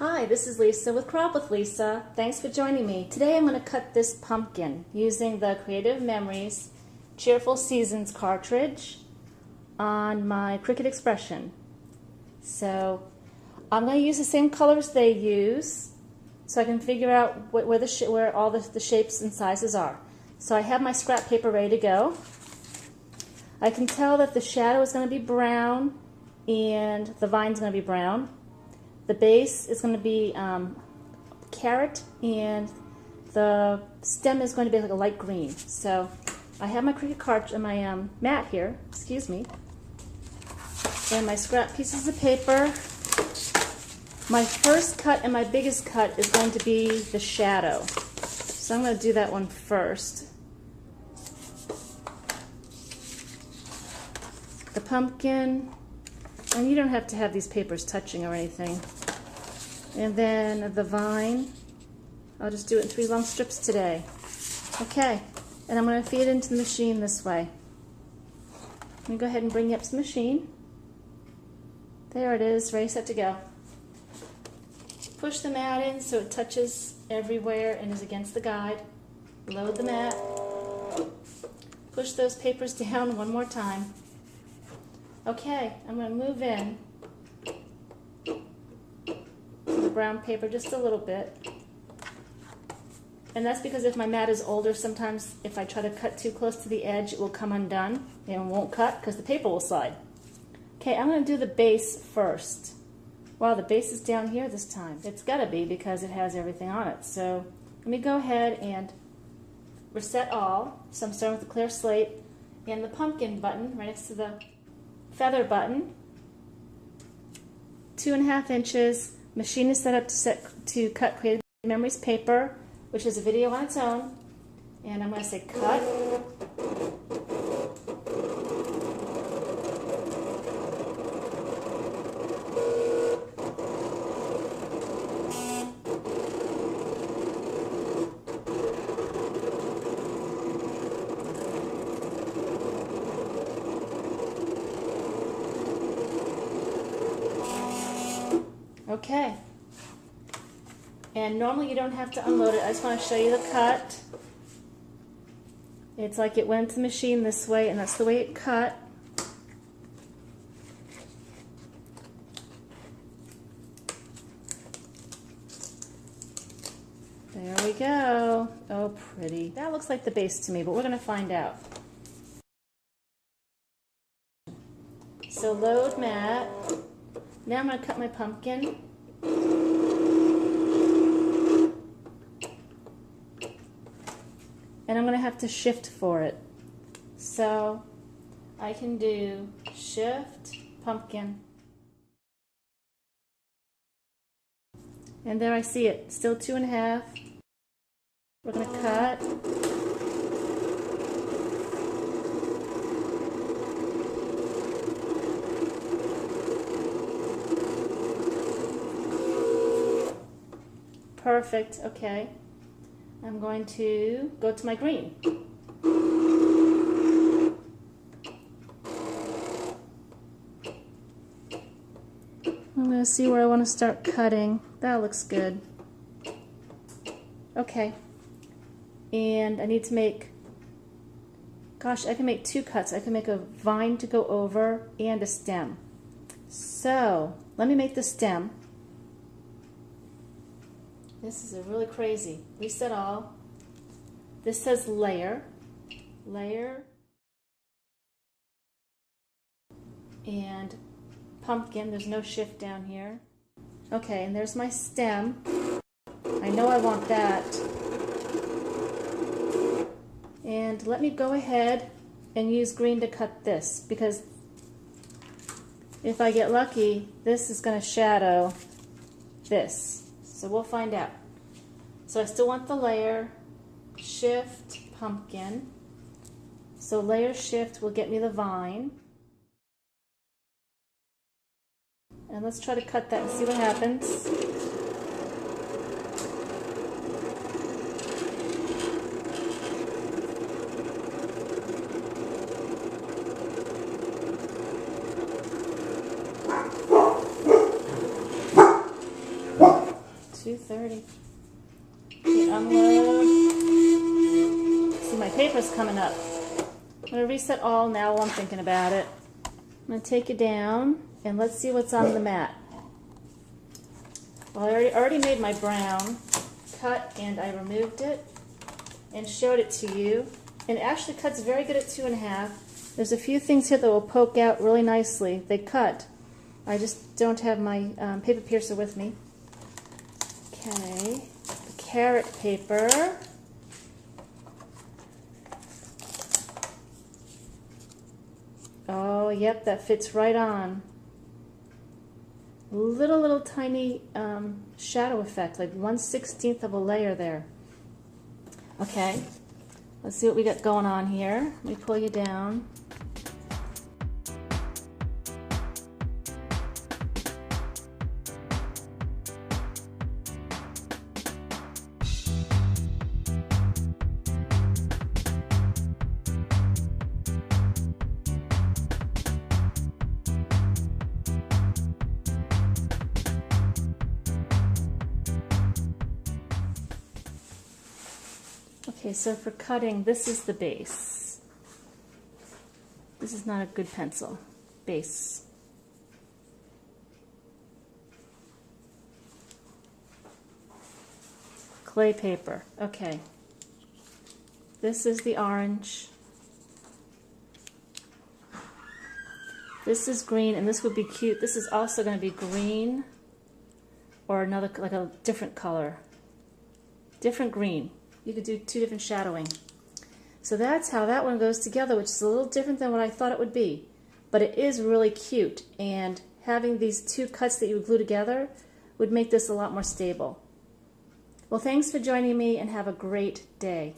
Hi, this is Lisa with Crop with Lisa. Thanks for joining me. Today I'm going to cut this pumpkin using the Creative Memories Cheerful Seasons cartridge on my Cricut Expression. So I'm going to use the same colors they use so I can figure out where all the shapes and sizes are. So I have my scrap paper ready to go. I can tell that the shadow is going to be brown and the vine's going to be brown. The base is going to be carrot, and the stem is going to be like a light green. So I have my Cricut cartridge and my mat here, excuse me, and my scrap pieces of paper. My first cut and my biggest cut is going to be the shadow. So I'm going to do that one first. The pumpkin. And you don't have to have these papers touching or anything. And then the vine, I'll just do it in 3 long strips today. Okay, and I'm going to feed it into the machine this way. Let me go ahead and bring you up to the machine. There it is, ready, set to go. Push the mat in so it touches everywhere and is against the guide. Load the mat. Push those papers down one more time. Okay, I'm going to move in the brown paper just a little bit. And that's because if my mat is older, sometimes if I try to cut too close to the edge, it will come undone and won't cut because the paper will slide. Okay, I'm going to do the base first. Wow, the base is down here this time. It's got to be because it has everything on it. So let me go ahead and reset all. So I'm starting with the clear slate and the pumpkin button right next to the feather button, 2.5 inches. Machine is set up to cut Creative Memories paper, which is a video on its own. And I'm going to say cut. Okay, and normally you don't have to unload it. I just want to show you the cut. It's like it went to the machine this way, and that's the way it cut. There we go. Oh, pretty. That looks like the base to me, but we're going to find out. So load mat. Now I'm going to cut my pumpkin. And I'm going to have to shift for it. So I can do shift, pumpkin. And there I see it, still 2.5. We're going to cut. Perfect, okay. I'm going to go to my green. I'm going to see where I want to start cutting. That looks good. Okay. And I need to make, gosh, I can make 2 cuts. I can make a vine to go over and a stem. So, let me make the stem. This is really crazy. Reset all. This says layer, layer, and pumpkin. There's no shift down here. Okay, and there's my stem. I know I want that. And let me go ahead and use green to cut this, because if I get lucky, this is going to shadow this. So we'll find out. So I still want the layer, shift, pumpkin. So layer shift will get me the vine. And let's try to cut that and see what happens. 2:30. Okay, unload. See, my paper's coming up. I'm going to reset all now while I'm thinking about it. I'm going to take it down, and let's see what's on the mat. Well, I already made my brown cut, and I removed it and showed it to you. And it actually cuts very good at 2.5. There's a few things here that will poke out really nicely. They cut. I just don't have my paper piercer with me. Okay, the carrot paper. Oh, yep, that fits right on. Little tiny shadow effect, like 1/16 of a layer there. Okay, let's see what we got going on here. Let me pull you down. Okay, so for cutting, this is the base. This is not a good pencil. Base. Clay paper. Okay. This is the orange. This is green, and this would be cute. This is also going to be green or another, like a different color. Different green. You could do 2 different shadowing. So that's how that one goes together, which is a little different than what I thought it would be. But it is really cute, and having these 2 cuts that you would glue together would make this a lot more stable. Well, thanks for joining me, and have a great day.